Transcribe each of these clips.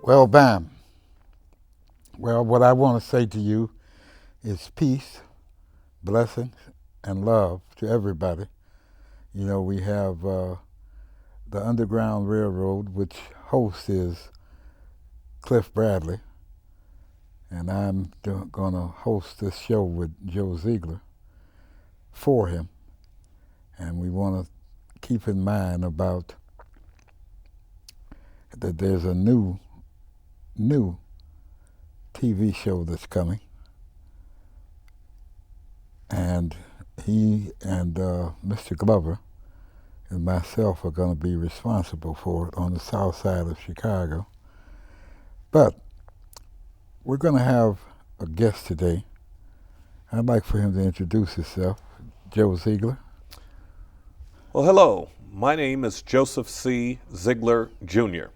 Well, bam. Well, what I want to say to you is peace, blessings, and love to everybody. You know, we have the Underground Railroad, which host is Cliff Bradley, and I'm going to host this show with Joe Ziegler for him. And we want to keep in mind about that there's a new TV show that's coming, and he and Mr. Glover and myself are going to be responsible for it on the south side of Chicago. But we're going to have a guest today. I'd like for him to introduce himself. Joe Ziegler. Well, hello. My name is Joseph C. Ziegler, Jr.,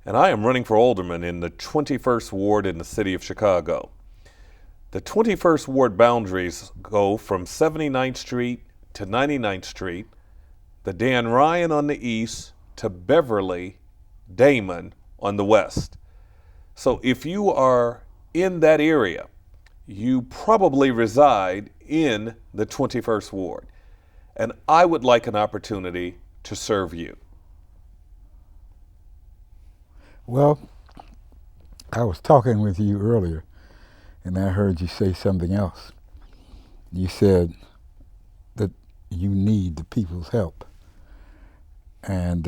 and I am running for alderman in the 21st Ward in the city of Chicago. The 21st Ward boundaries go from 79th Street to 99th Street, the Dan Ryan on the east to Beverly, Damon on the west. So if you are in that area, you probably reside in the 21st Ward, and I would like an opportunity to serve you. Well, I was talking with you earlier, and I heard you say something else. You said that you need the people's help, and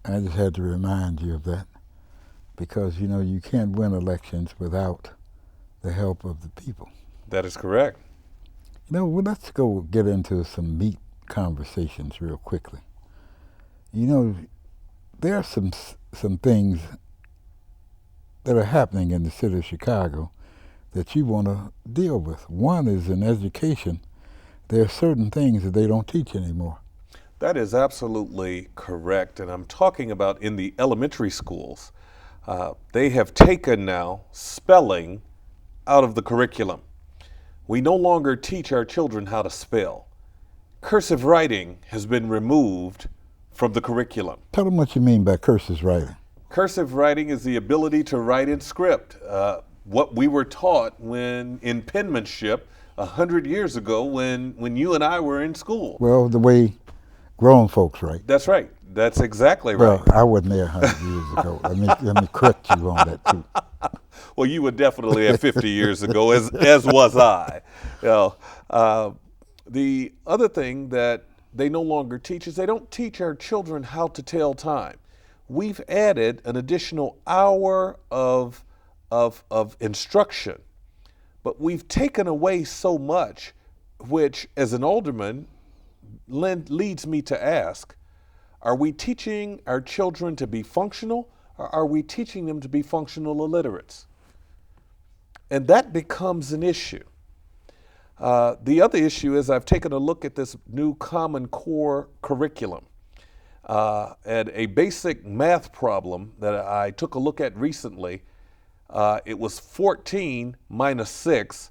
I just had to remind you of that, because you know you can't win elections without the help of the people. That is correct. You know, well, let's go get into some meat conversations real quickly. You know, there are some things that are happening in the city of Chicago that you want to deal with. One is in education. There are certain things that they don't teach anymore. That is absolutely correct, and I'm talking about in the elementary schools. They have taken now spelling out of the curriculum. We no longer teach our children how to spell. Cursive writing has been removed from the curriculum. Tell them what you mean by cursive writing. Cursive writing is the ability to write in script. What we were taught when in penmanship 100 years ago when you and I were in school. Well, the way grown folks write. That's right. That's exactly right. Well, I wasn't there 100 years ago. Let me correct you on that too. Well, you were definitely at 50 years ago, as was I. You know, the other thing that they no longer teach is they don't teach our children how to tell time. We've added an additional hour of instruction, but we've taken away so much, which as an alderman leads me to ask, are we teaching our children to be functional, or are we teaching them to be functional illiterates? And that becomes an issue. The other issue is I've taken a look at this new Common Core curriculum. And a basic math problem that I took a look at recently, it was 14 minus 6,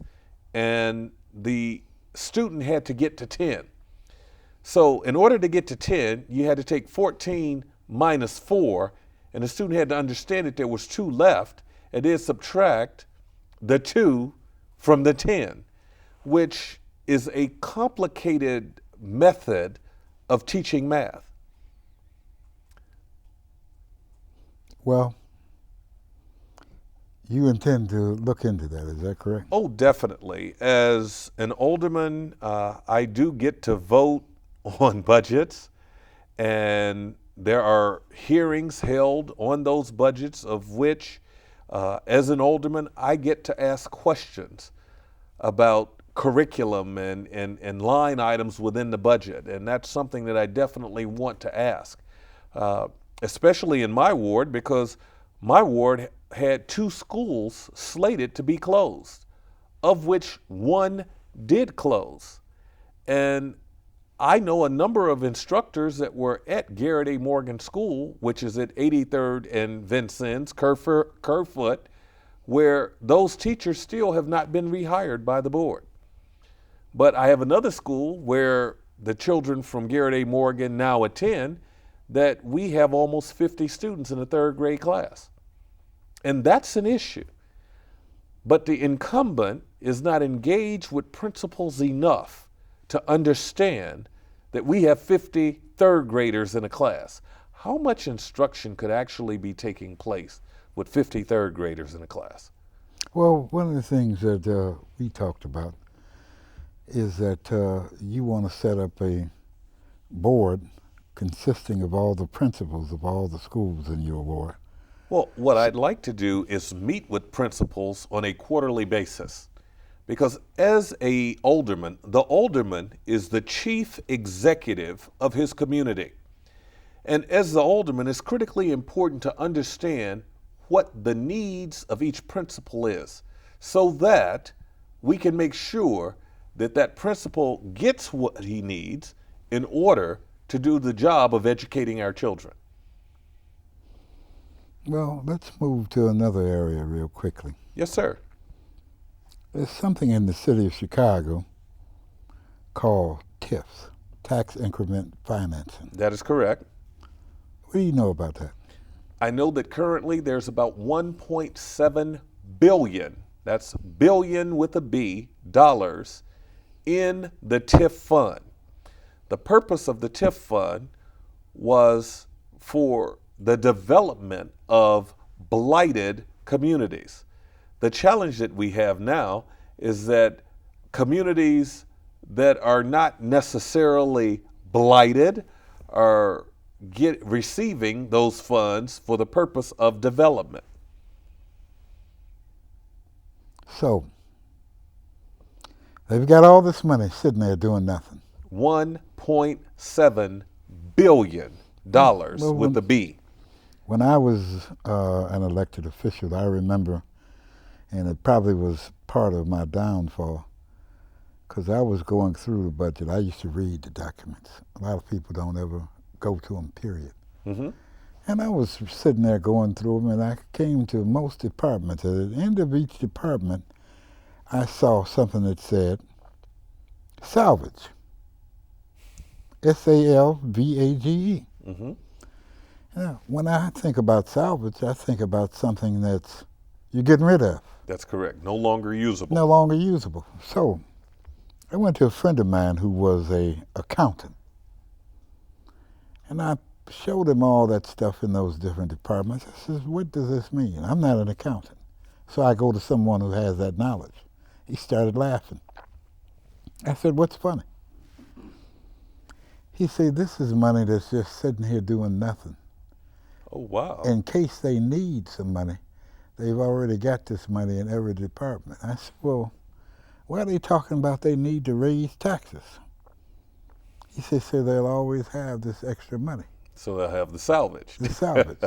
and the student had to get to 10. So in order to get to 10, you had to take 14 minus 4, and the student had to understand that there was 2 left, and then subtract the 2 from the 10, which is a complicated method of teaching math. Well, you intend to look into that, is that correct? Oh, definitely. As an alderman, I do get to vote on budgets, and there are hearings held on those budgets of which, as an alderman, I get to ask questions about curriculum and line items within the budget, and that's something that I definitely want to ask. Especially in my ward, because my ward had 2 schools slated to be closed, of which 1 did close. And I know a number of instructors that were at Garrett A. Morgan School, which is at 83rd and Vincennes, Kerfoot, where those teachers still have not been rehired by the board. But I have another school where the children from Garrett A. Morgan now attend, that we have almost 50 students in the 3rd grade class. And that's an issue. But the incumbent is not engaged with principals enough to understand that we have 50 third graders in a class. How much instruction could actually be taking place with 50 third graders in a class? Well, one of the things that we talked about is that you want to set up a board consisting of all the principals of all the schools in your ward. Well, what I'd like to do is meet with principals on a quarterly basis. Because as a alderman, the alderman is the chief executive of his community. And as the alderman, it's critically important to understand what the needs of each principal is so that we can make sure that that principal gets what he needs in order to do the job of educating our children. Well, let's move to another area real quickly. Yes, sir. There's something in the city of Chicago called TIFs, tax increment financing. That is correct. What do you know about that? I know that currently there's about 1.7 billion, that's billion with a B, dollars in the TIF fund. The purpose of the TIF fund was for the development of blighted communities. The challenge that we have now is that communities that are not necessarily blighted are receiving those funds for the purpose of development. So, they've got all this money sitting there doing nothing. $1.7 billion with the B. When I was an elected official, I remember, and it probably was part of my downfall, because I was going through the budget. I used to read the documents. A lot of people don't ever go to them, period. Mm-hmm. And I was sitting there going through them, and I came to most departments. At the end of each department, I saw something that said, salvage. S-A-L-V-A-G-E. Mm-hmm. Now, when I think about salvage, I think about something that's you're getting rid of. That's correct. No longer usable. No longer usable. So I went to a friend of mine who was an accountant. And I showed him all that stuff in those different departments. I says, what does this mean? I'm not an accountant. So I go to someone who has that knowledge. He started laughing. I said, what's funny? He said, this is money that's just sitting here doing nothing. Oh, wow. In case they need some money, they've already got this money in every department. I said, well, why are they talking about they need to raise taxes? He said, so they'll always have this extra money. So they'll have the salvage. The salvage.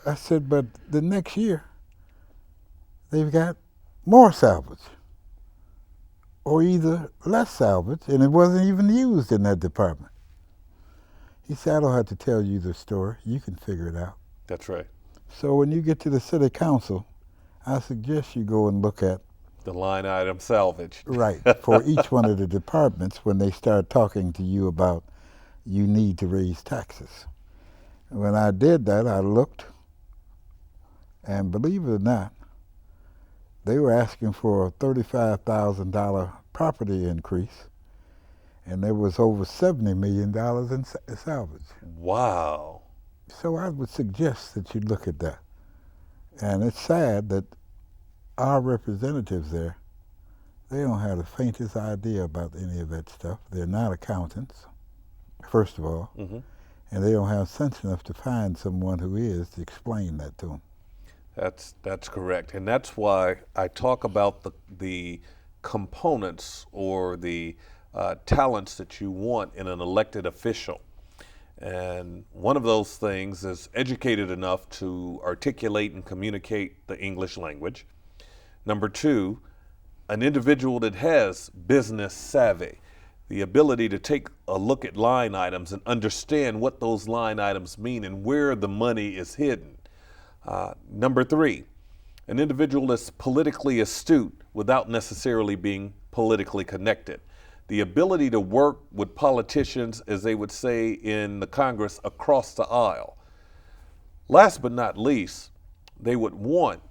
I said, but the next year, they've got more salvage. Or either less salvage, and it wasn't even used in that department. He said, I don't have to tell you the story. You can figure it out. That's right. So when you get to the city council, I suggest you go and look at the line item salvage. Right, for each one of the departments when they start talking to you about you need to raise taxes. When I did that, I looked, and believe it or not, they were asking for a $35,000 property increase, and there was over $70 million in salvage. Wow. So I would suggest that you look at that. And it's sad that our representatives there, they don't have the faintest idea about any of that stuff. They're not accountants, first of all, Mm-hmm. and they don't have sense enough to find someone who is to explain that to them. That's correct, and that's why I talk about the components or the talents that you want in an elected official. And one of those things is educated enough to articulate and communicate the English language. Number two, an individual that has business savvy, the ability to take a look at line items and understand what those line items mean and where the money is hidden. Number three, an individual that's politically astute without necessarily being politically connected. The ability to work with politicians, as they would say in the Congress, across the aisle. Last but not least, they would want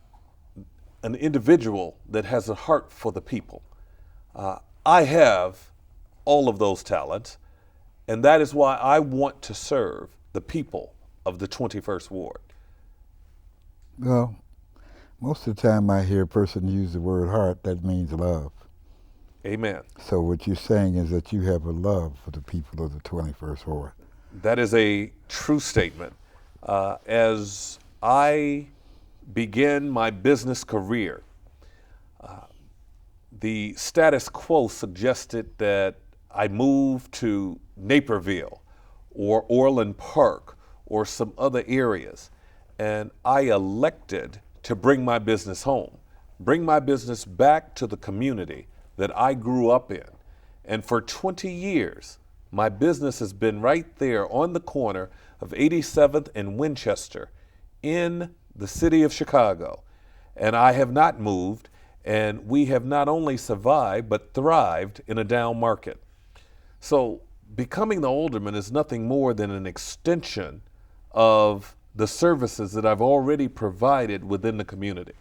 an individual that has a heart for the people. I have all of those talents, and that is why I want to serve the people of the 21st Ward. Well, most of the time I hear a person use the word heart, that means love. Amen. So what you're saying is that you have a love for the people of the 21st Ward. That is a true statement. As I began my business career, the status quo suggested that I move to Naperville or Orland Park or some other areas. And I elected to bring my business home, bring my business back to the community that I grew up in. And for 20 years, my business has been right there on the corner of 87th and Winchester in the city of Chicago. And I have not moved, and we have not only survived, but thrived in a down market. So becoming the alderman is nothing more than an extension of the services that I've already provided within the community.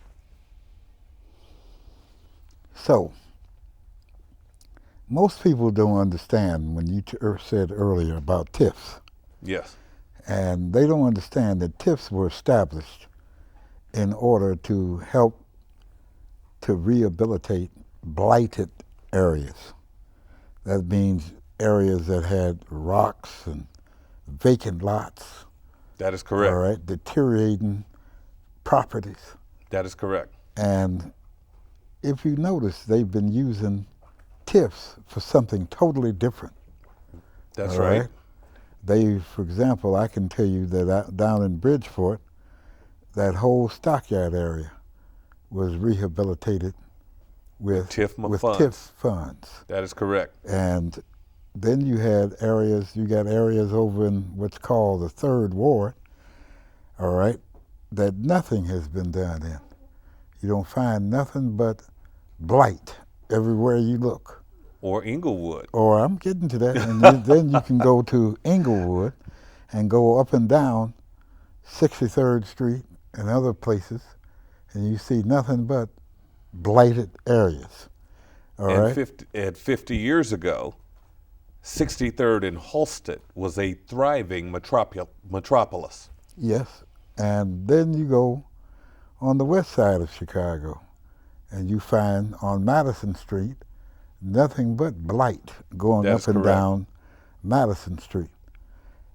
So, most people don't understand when you said earlier about TIFs. Yes. And they don't understand that TIFs were established in order to help to rehabilitate blighted areas. That means areas that had rocks and vacant lots. That is correct. All right, deteriorating properties. That is correct. And if you notice, they've been using TIFs for something totally different. That's all right. They, for example, I can tell you that down in Bridgeport, that whole stockyard area was rehabilitated with TIF funds. That is correct. And then you got areas over in what's called the 3rd Ward, all right, that nothing has been done in. You don't find nothing but blight everywhere you look. Or Inglewood. Or I'm getting to that. And then you can go to Inglewood and go up and down 63rd Street and other places, and you see nothing but blighted areas. All right? 50 years ago, 63rd and Halsted was a thriving metropolis. Yes. And then you go on the west side of Chicago, and you find on Madison Street nothing but blight going up and down Madison Street.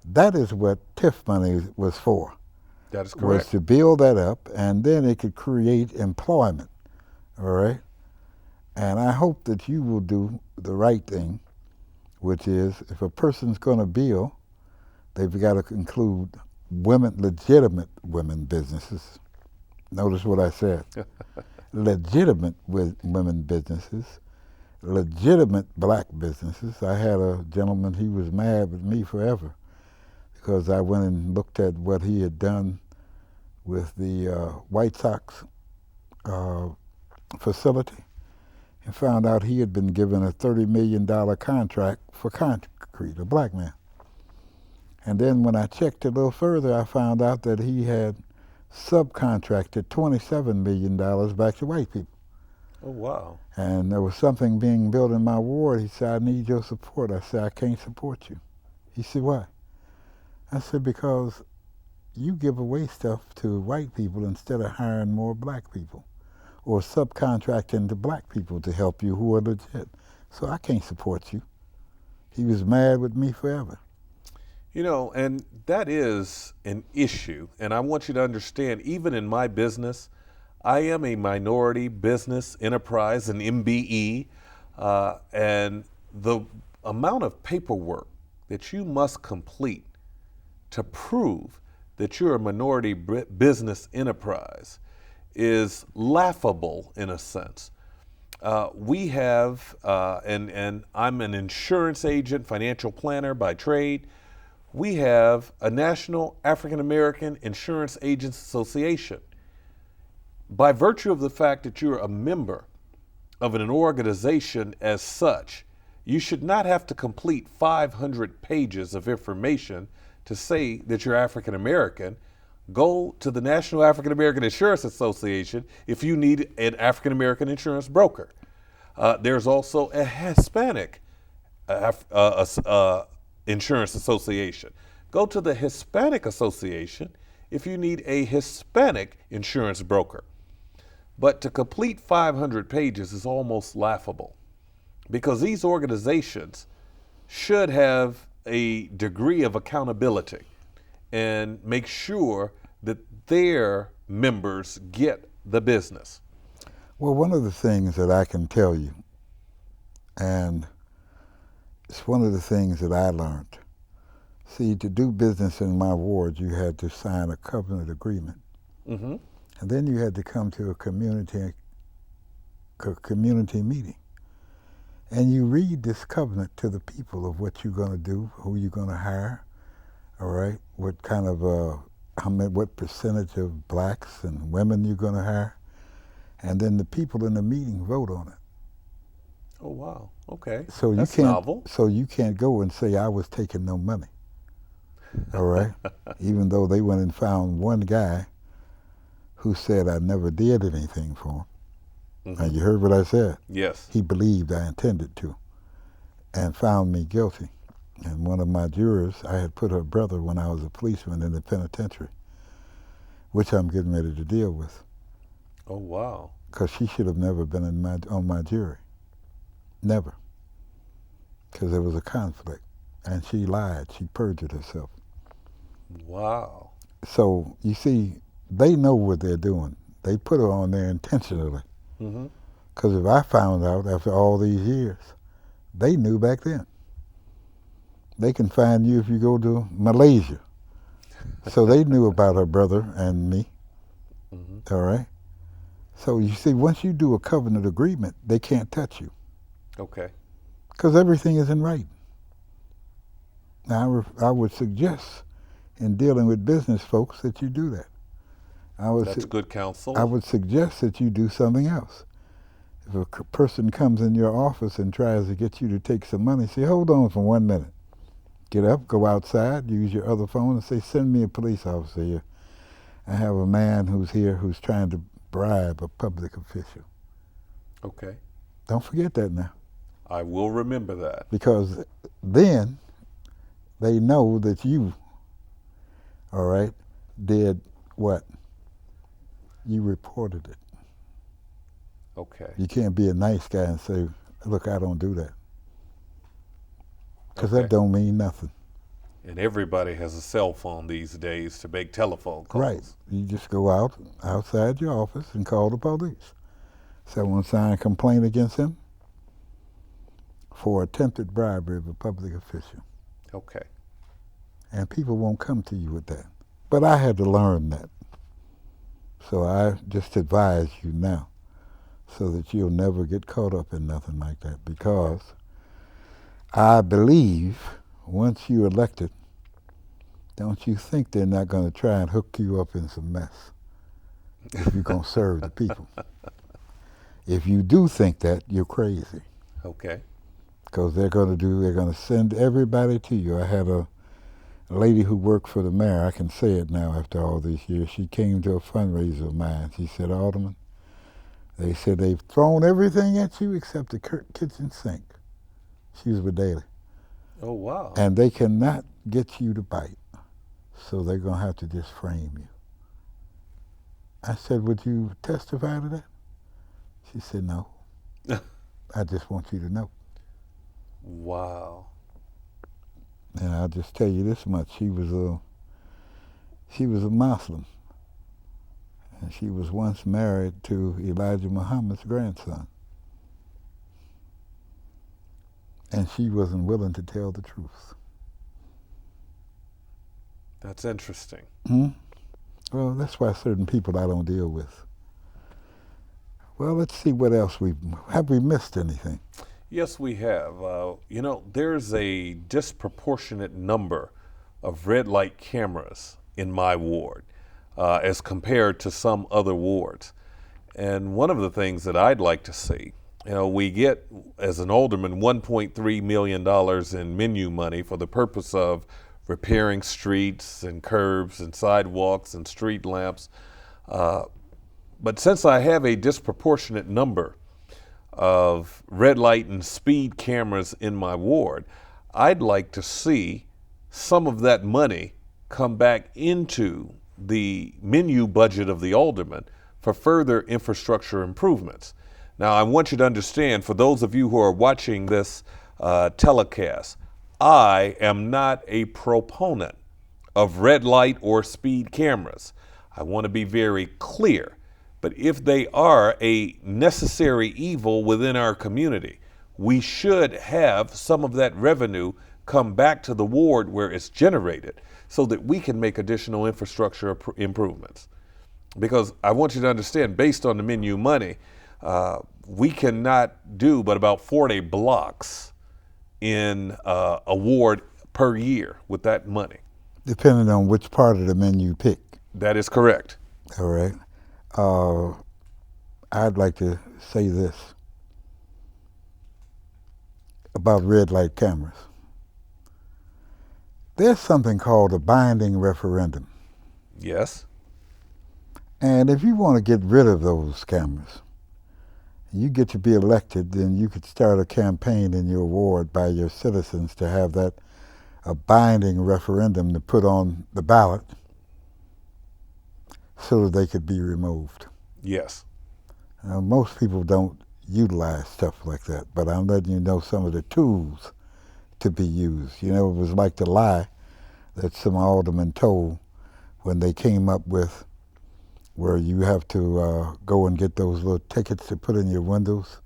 That is what TIF money was for. That is correct. Was to build that up, and then it could create employment. All right? And I hope that you will do the right thing, which is if a person's going to build, they've got to include legitimate women businesses. Notice what I said. Legitimate women businesses, legitimate black businesses. I had a gentleman, he was mad with me forever because I went and looked at what he had done with the White Sox facility and found out he had been given a $30 million contract for concrete, a black man. And then when I checked a little further, I found out that he had subcontracted $27 million back to white people. Oh, wow. And there was something being built in my ward. He said, I need your support. I said, I can't support you. He said, why? I said, because you give away stuff to white people instead of hiring more black people or subcontracting to black people to help you who are legit. So I can't support you. He was mad with me forever. You know, and that is an issue. And I want you to understand, even in my business, I am a minority business enterprise, an MBE, and the amount of paperwork that you must complete to prove that you're a minority business enterprise is laughable in a sense. We have, and I'm an insurance agent, financial planner by trade. We have a National African American Insurance Agents Association. By virtue of the fact that you're a member of an organization as such, you should not have to complete 500 pages of information to say that you're African American. Go to the National African American Insurance Association if you need an African American insurance broker. There's also a Hispanic insurance association. Go to the Hispanic Association if you need a Hispanic insurance broker. But to complete 500 pages is almost laughable because these organizations should have a degree of accountability and make sure that their members get the business. Well, one of the things that I can tell you, and it's one of the things that I learned. See, to do business in my ward, you had to sign a covenant agreement. Mm-hmm. And then you had to come to a community meeting. And you read this covenant to the people of what you're going to do, who you're going to hire, all right, what kind of, what percentage of blacks and women you're going to hire. And then the people in the meeting vote on it. Oh, wow. Okay. So That's you can't, novel. So you can't go and say, I was taking no money, all right? Even though they went and found one guy who said I never did anything for him. Mm-hmm. And you heard what I said? Yes. He believed I intended to and found me guilty. And one of my jurors, I had put her brother when I was a policeman in the penitentiary, which I'm getting ready to deal with. Oh, wow. Because she should have never been on my jury. Never. Because there was a conflict. And she lied. She perjured herself. Wow. So, you see, they know what they're doing. They put her on there intentionally. Mm-hmm. Because if I found out after all these years, they knew back then. They can find you if you go to Malaysia. So they knew about her brother and me. Mm-hmm. All right? So you see, once you do a covenant agreement, they can't touch you. Okay. Because everything is in writing. Now, I would suggest in dealing with business folks that you do that. That's good counsel. I would suggest that you do something else. If a person comes in your office and tries to get you to take some money, say, hold on for 1 minute. Get up, go outside, use your other phone and say, send me a police officer here. I have a man who's here who's trying to bribe a public official. Okay. Don't forget that now. I will remember that. Because then they know that you, all right, did what? You reported it. Okay. You can't be a nice guy and say, look, I don't do that. Because Okay. that don't mean nothing. And everybody has a cell phone these days to make telephone calls. Right. You just go outside your office and call the police. Someone sign a complaint against him for attempted bribery of a public official. Okay. And people won't come to you with that. But I had to learn that. So I just advise you now so that you'll never get caught up in nothing like that, because I believe once you're elected, don't you think they're not going to try and hook you up in some mess if you're going to serve the people. If you do think that, you're crazy. Okay. Because they're going to send everybody to you. I had a lady who worked for the mayor, I can say it now after all these years, she came to a fundraiser of mine. She said, Alderman, they said they've thrown everything at you except the kitchen sink. She was with Daley. Oh, wow. And they cannot get you to bite. So they're going to have to just frame you. I said, would you testify to that? She said, no. I just want you to know. Wow. And I'll just tell you this much. She was a Muslim. And she was once married to Elijah Muhammad's grandson. And she wasn't willing to tell the truth. That's interesting. Well, that's why certain people I don't deal with. Well, let's see what else have we missed anything? Yes, we have. There's a disproportionate number of red light cameras in my ward as compared to some other wards. And one of the things that I'd like to see, we get, as an alderman, $1.3 million in menu money for the purpose of repairing streets and curbs and sidewalks and street lamps. But since I have a disproportionate number of red light and speed cameras in my ward, I'd like to see some of that money come back into the menu budget of the alderman for further infrastructure improvements. Now, I want you to understand, for those of you who are watching this telecast, I am not a proponent of red light or speed cameras. I want to be very clear. But if they are a necessary evil within our community, we should have some of that revenue come back to the ward where it's generated so that we can make additional infrastructure improvements. Because I want you to understand, based on the menu money, we cannot do but about 40 blocks in a ward per year with that money. Depending on which part of the menu you pick. That is correct. All right. I'd like to say this about red light cameras. There's something called a binding referendum. Yes. And if you want to get rid of those cameras, you get to be elected, then you could start a campaign in your ward by your citizens to have that a binding referendum to put on the ballot so that they could be removed. Yes. Most people don't utilize stuff like that, but I'm letting you know some of the tools to be used. You know, it was like the lie that some aldermen told when they came up with where you have to go and get those little tickets to put in your windows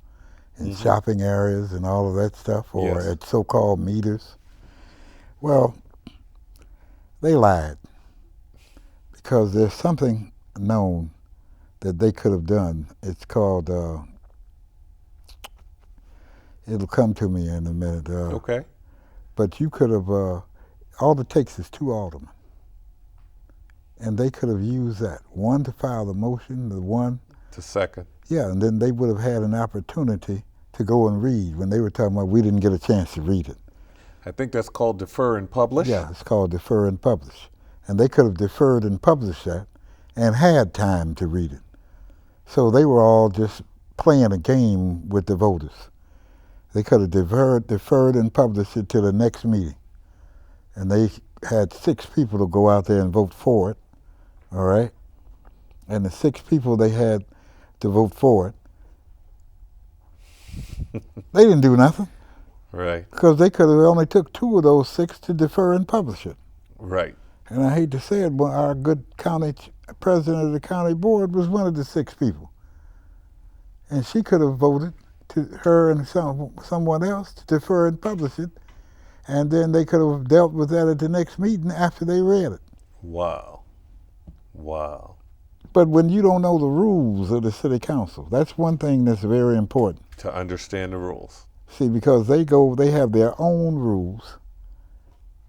in shopping areas and all of that stuff, or Yes. at so-called meters. Well, they lied because there's something known that they could have done. It's called, it'll come to me in a minute. Okay. But you could have, all it takes is 2 aldermen. And they could have used that. One to file the motion, the one To second. Yeah, and then they would have had an opportunity to go and read when they were talking about we didn't get a chance to read it. I think that's called defer and publish. Yeah, it's called defer and publish. And they could have deferred and published that and had time to read it. So they were all just playing a game with the voters. They could have deferred and published it to the next meeting. And they had 6 people to go out there and vote for it, all right? And the 6 people they had to vote for it, they didn't do nothing. Right. Because they could have only took 2 of those 6 to defer and publish it. Right. And I hate to say it, but our good county president of the county board was one of the 6 people. And she could have voted to her and someone else to defer and publish it, and then they could have dealt with that at the next meeting after they read it. Wow. Wow. But when you don't know the rules of the city council, that's one thing that's very important. To understand the rules. See, because they have their own rules,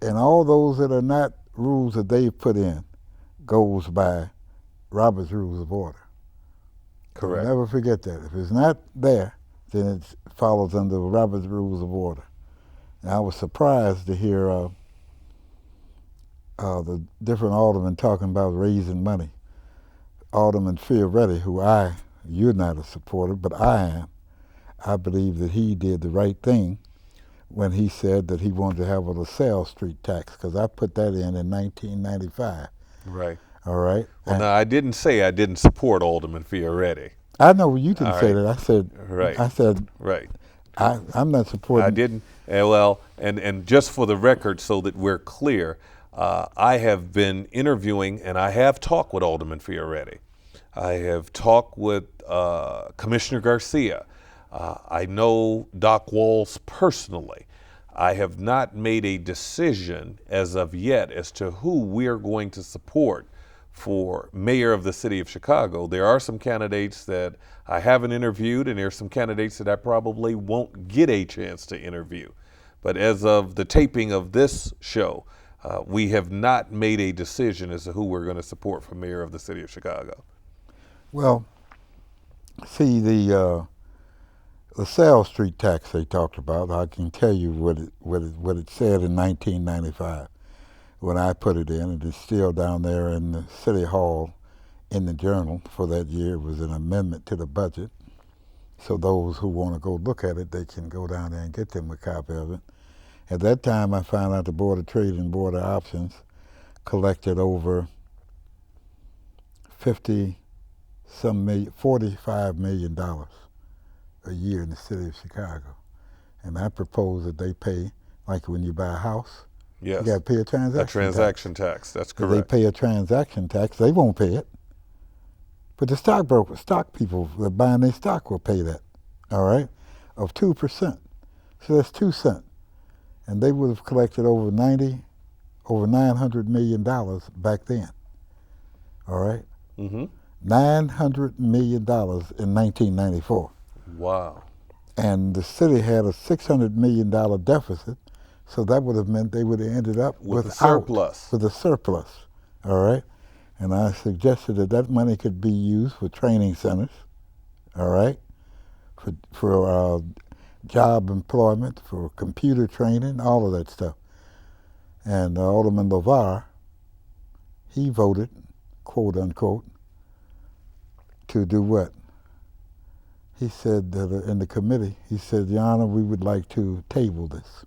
and all those that are not rules that they've put in goes by Robert's Rules of Order. Correct. So never forget that. If it's not there, then it follows under Robert's Rules of Order. And I was surprised to hear the different aldermen talking about raising money. Alderman Fioretti, who you're not a supporter, but I am. I believe that he did the right thing when he said that he wanted to have a LaSalle Street tax, because I put that in 1995. Right. All right? Well, now, I didn't say I didn't support Alderman Fioretti. I know you didn't All say right. that. I said, Right. I'm not supporting. I didn't. Well, and just for the record, so that we're clear, I have been interviewing and I have talked with Alderman Fioretti. I have talked with Commissioner Garcia. I know Doc Walls personally. I have not made a decision as of yet as to who we're going to support for mayor of the city of Chicago. There are some candidates that I haven't interviewed, and there's some candidates that I probably won't get a chance to interview. But as of the taping of this show, we have not made a decision as to who we're going to support for mayor of the city of Chicago. Well, see, the LaSalle Street tax they talked about, I can tell you what it said in 1995. when I put it in. It is still down there in the City Hall in the Journal for that year. It was an amendment to the budget. So those who want to go look at it, they can go down there and get them a copy of it. At that time, I found out the Board of Trade and Board of Options collected over $45 million a year in the city of Chicago. And I propose that they pay, like when you buy a house, Yes. you got to pay a transaction A transaction tax. That's If correct. they pay a transaction tax, they won't pay it. But the stockbrokers, stock people that buying their stock will pay that, all right, of 2%. So that's 2 cents. And they would have collected over $900 million back then, all right? Mm-hmm. $900 million in 1994. Wow. And the city had a $600 million deficit, so that would have meant they would have ended up With a surplus. With a surplus, all right? And I suggested that that money could be used for training centers, all right, for job employment, for computer training, all of that stuff. And Alderman LeVar, he voted, quote unquote, to do what? He said that in the committee, he said, Your Honor, we would like to table this.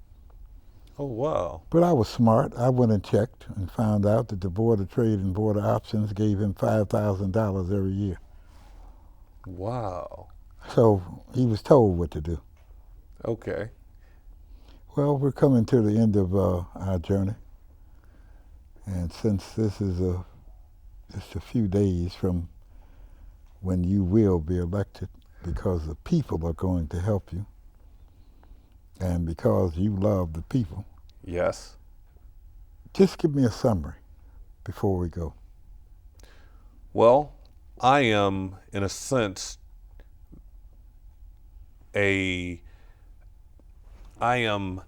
Oh, wow. But I was smart. I went and checked and found out that the Board of Trade and Board of Options gave him $5,000 every year. Wow. So he was told what to do. Okay. Well, we're coming to the end of our journey. And since this is just a few days from when you will be elected, because the people are going to help you, and because you love the people, Yes. just give me a summary before we go. Well, I am, in a sense, I am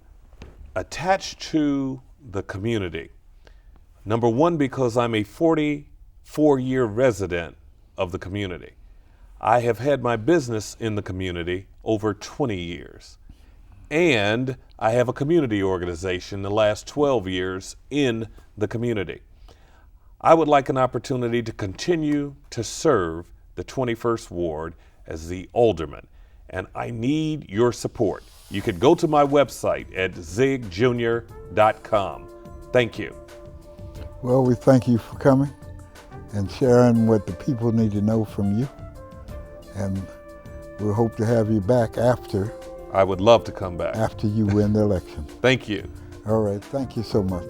attached to the community. Number one, because I'm a 44-year resident of the community. I have had my business in the community over 20 years. And I have a community organization the last 12 years in the community. I would like an opportunity to continue to serve the 21st Ward as the Alderman, and I need your support. You could go to my website at zigjr.com. Thank you. Well, we thank you for coming and sharing what the people need to know from you. And we'll hope to have you back after I would love to come back. you win the election. Thank you. All right, thank you so much.